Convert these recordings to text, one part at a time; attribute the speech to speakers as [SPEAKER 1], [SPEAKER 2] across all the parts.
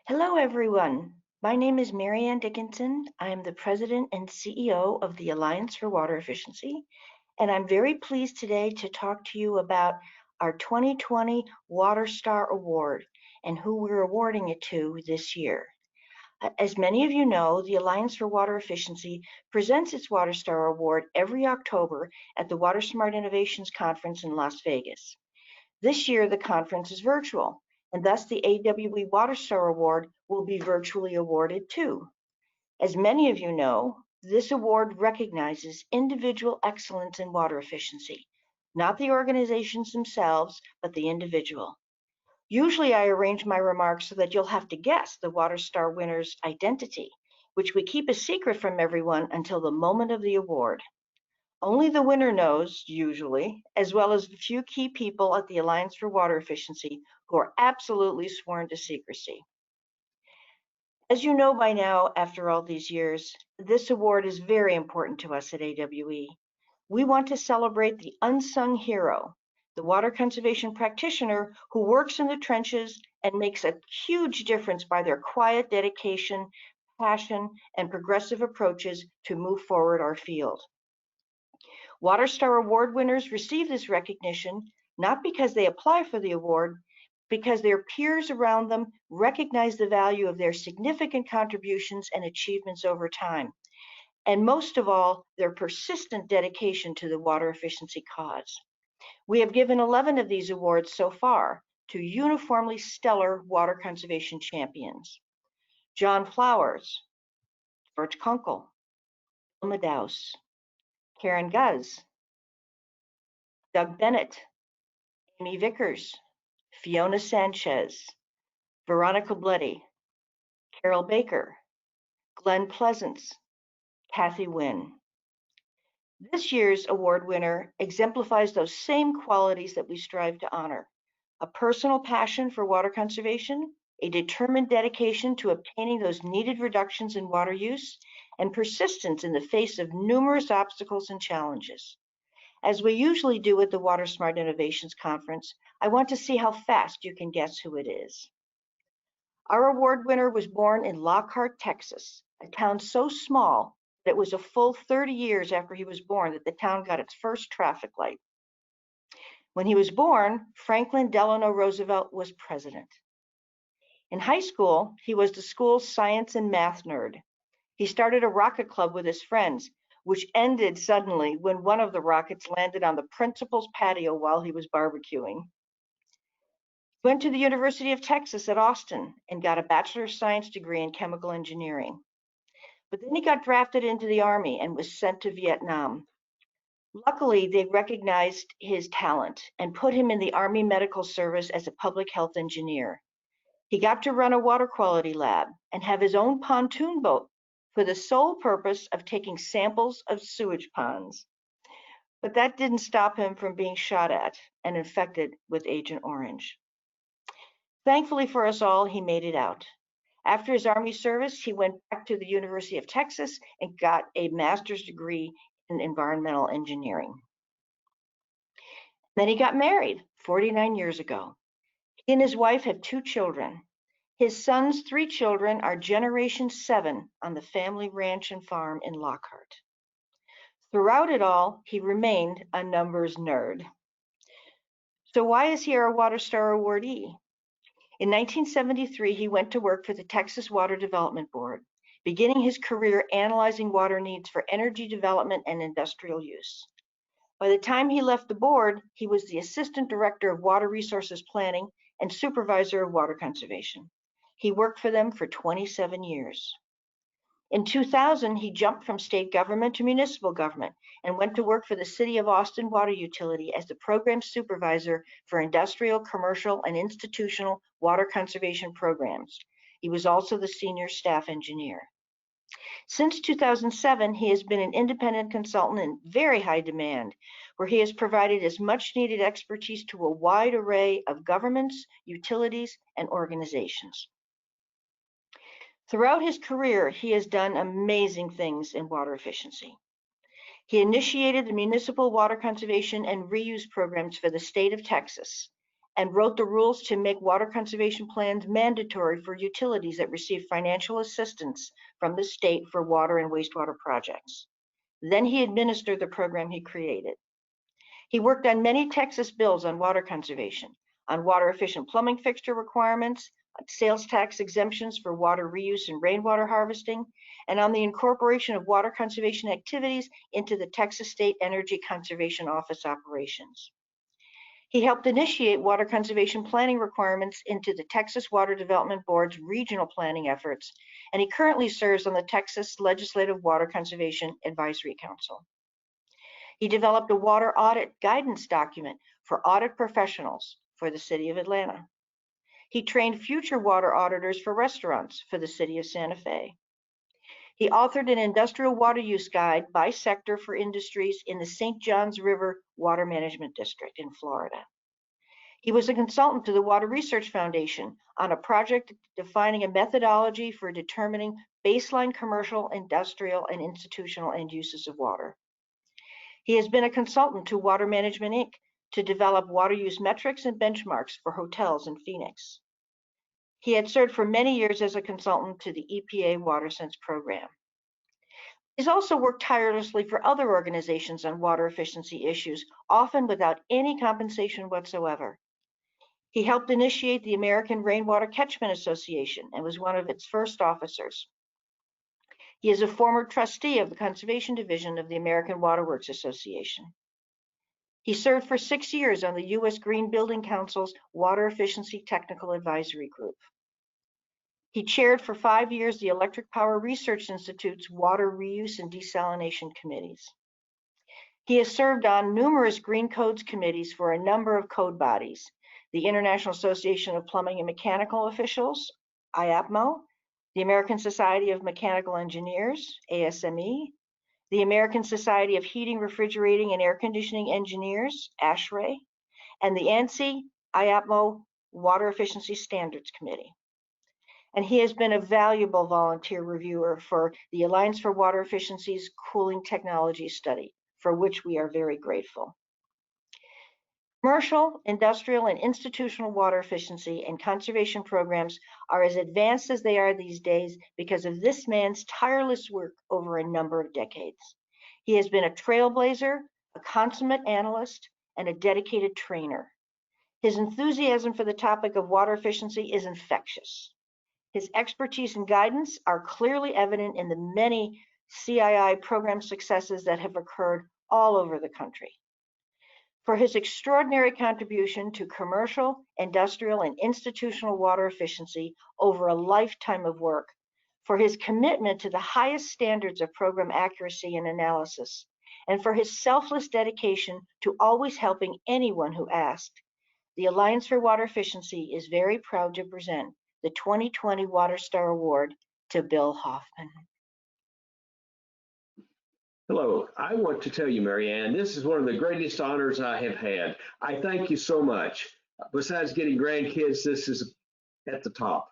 [SPEAKER 1] Hello, everyone. My name is Marianne Dickinson. I am the President and CEO of the Alliance for Water Efficiency, and I'm very pleased today to talk to you about our 2020 Water Star Award and who we're awarding it to this year. As many of you know, the Alliance for Water Efficiency presents its Water Star Award every October at the Water Smart Innovations Conference in Las Vegas. This year, the conference is virtual, and thus the AWE Water Star Award will be virtually awarded too. As many of you know, this award recognizes individual excellence in water efficiency, not the organizations themselves, but the individual. Usually, I arrange my remarks so that you'll have to guess the Water Star winner's identity, which we keep a secret from everyone until the moment of the award. Only the winner knows, usually, as well as the few key people at the Alliance for Water Efficiency who are absolutely sworn to secrecy. As you know by now, after all these years, this award is very important to us at AWE. We want to celebrate the unsung hero, the water conservation practitioner who works in the trenches and makes a huge difference by their quiet dedication, passion, and progressive approaches to move forward our field. Water Star Award winners receive this recognition not because they apply for the award, because their peers around them recognize the value of their significant contributions and achievements over time, and most of all, their persistent dedication to the water efficiency cause. We have given 11 of these awards so far to uniformly stellar water conservation champions. John Flowers, George Kunkel, Bill Madaus, Karen Guz, Doug Bennett, Amy Vickers, Fiona Sanchez, Veronica Bloody, Carol Baker, Glenn Pleasance, Kathy Wynn. This year's award winner exemplifies those same qualities that we strive to honor: a personal passion for water conservation, a determined dedication to obtaining those needed reductions in water use, and persistence in the face of numerous obstacles and challenges. As we usually do at the Water Smart Innovations Conference, I want to see how fast you can guess who it is. Our award winner was born in Lockhart, Texas, a town so small that it was a full 30 years after he was born that the town got its first traffic light. When he was born, Franklin Delano Roosevelt was president. In high school, he was the school's science and math nerd. He started a rocket club with his friends, which ended suddenly when one of the rockets landed on the principal's patio while he was barbecuing. He went to the University of Texas at Austin and got a Bachelor of Science degree in chemical engineering. But then he got drafted into the Army and was sent to Vietnam. Luckily, they recognized his talent and put him in the Army Medical Service as a public health engineer. He got to run a water quality lab and have his own pontoon boat for the sole purpose of taking samples of sewage ponds. But that didn't stop him from being shot at and infected with Agent Orange. Thankfully for us all, he made it out. After his Army service, he went back to the University of Texas and got a master's degree in environmental engineering. Then he got married 49 years ago. He and his wife have 2 children. His son's 3 children are generation 7 on the family ranch and farm in Lockhart. Throughout it all, he remained a numbers nerd. So why is he our Water Star awardee? In 1973, he went to work for the Texas Water Development Board, beginning his career analyzing water needs for energy development and industrial use. By the time he left the board, he was the Assistant Director of Water Resources Planning and Supervisor of Water Conservation. He worked for them for 27 years. In 2000, he jumped from state government to municipal government and went to work for the City of Austin Water Utility as the program supervisor for industrial, commercial, and institutional water conservation programs. He was also the senior staff engineer. Since 2007, he has been an independent consultant in very high demand, where he has provided his much needed expertise to a wide array of governments, utilities, and organizations. Throughout his career, he has done amazing things in water efficiency. He initiated the municipal water conservation and reuse programs for the state of Texas and wrote the rules to make water conservation plans mandatory for utilities that receive financial assistance from the state for water and wastewater projects. Then he administered the program he created. He worked on many Texas bills on water conservation, on water efficient plumbing fixture requirements, on sales tax exemptions for water reuse and rainwater harvesting, and on the incorporation of water conservation activities into the Texas State Energy Conservation Office operations. He helped initiate water conservation planning requirements into the Texas Water Development Board's regional planning efforts, and he currently serves on the Texas Legislative Water Conservation Advisory Council. He developed a water audit guidance document for audit professionals for the City of Atlanta. He trained future water auditors for restaurants for the City of Santa Fe. He authored an industrial water use guide by sector for industries in the St. Johns River Water Management District in Florida. He was a consultant to the Water Research Foundation on a project defining a methodology for determining baseline commercial, industrial, and institutional end uses of water. He has been a consultant to Water Management, Inc. to develop water use metrics and benchmarks for hotels in Phoenix. He had served for many years as a consultant to the EPA WaterSense program. He's also worked tirelessly for other organizations on water efficiency issues, often without any compensation whatsoever. He helped initiate the American Rainwater Catchment Association and was one of its first officers. He is a former trustee of the Conservation Division of the American Waterworks Association. He served for 6 years on the U.S. Green Building Council's Water Efficiency Technical Advisory Group. He chaired for 5 years the Electric Power Research Institute's Water Reuse and Desalination Committees. He has served on numerous Green Codes committees for a number of code bodies, the International Association of Plumbing and Mechanical Officials, IAPMO, the American Society of Mechanical Engineers, ASME, the American Society of Heating, Refrigerating, and Air Conditioning Engineers, ASHRAE, and the ANSI IAPMO Water Efficiency Standards Committee. And he has been a valuable volunteer reviewer for the Alliance for Water Efficiency's Cooling Technology Study, for which we are very grateful. Commercial, industrial, and institutional water efficiency and conservation programs are as advanced as they are these days because of this man's tireless work over a number of decades. He has been a trailblazer, a consummate analyst, and a dedicated trainer. His enthusiasm for the topic of water efficiency is infectious. His expertise and guidance are clearly evident in the many CII program successes that have occurred all over the country. For his extraordinary contribution to commercial, industrial, and institutional water efficiency over a lifetime of work, for his commitment to the highest standards of program accuracy and analysis, and for his selfless dedication to always helping anyone who asked, the Alliance for Water Efficiency is very proud to present the 2020 Water Star Award to Bill Hoffman.
[SPEAKER 2] Hello, I want to tell you, Marianne, this is one of the greatest honors I have had. I thank you so much. Besides getting grandkids, this is at the top.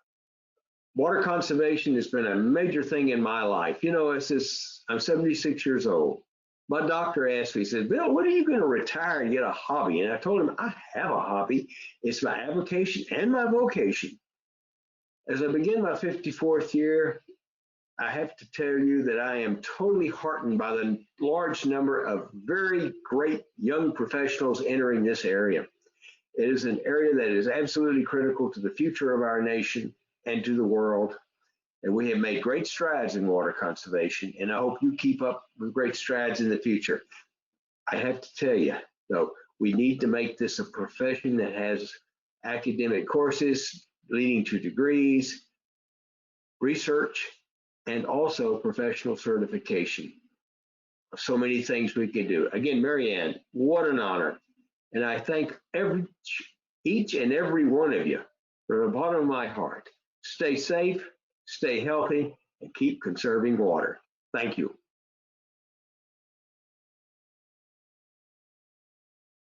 [SPEAKER 2] Water conservation has been a major thing in my life. You know, I'm 76 years old. My doctor asked me, he said, Bill, when are you going to retire and get a hobby? And I told him, I have a hobby. It's my avocation and my vocation. As I begin my 54th year, I have to tell you that I am totally heartened by the large number of very great young professionals entering this area. It is an area that is absolutely critical to the future of our nation and to the world. And we have made great strides in water conservation, and I hope you keep up with great strides in the future. I have to tell you, though, we need to make this a profession that has academic courses leading to degrees, research, and also professional certification. So many things we can do. Again, Marianne, what an honor. And I thank each and every one of you from the bottom of my heart. Stay safe, stay healthy, and keep conserving water. Thank you.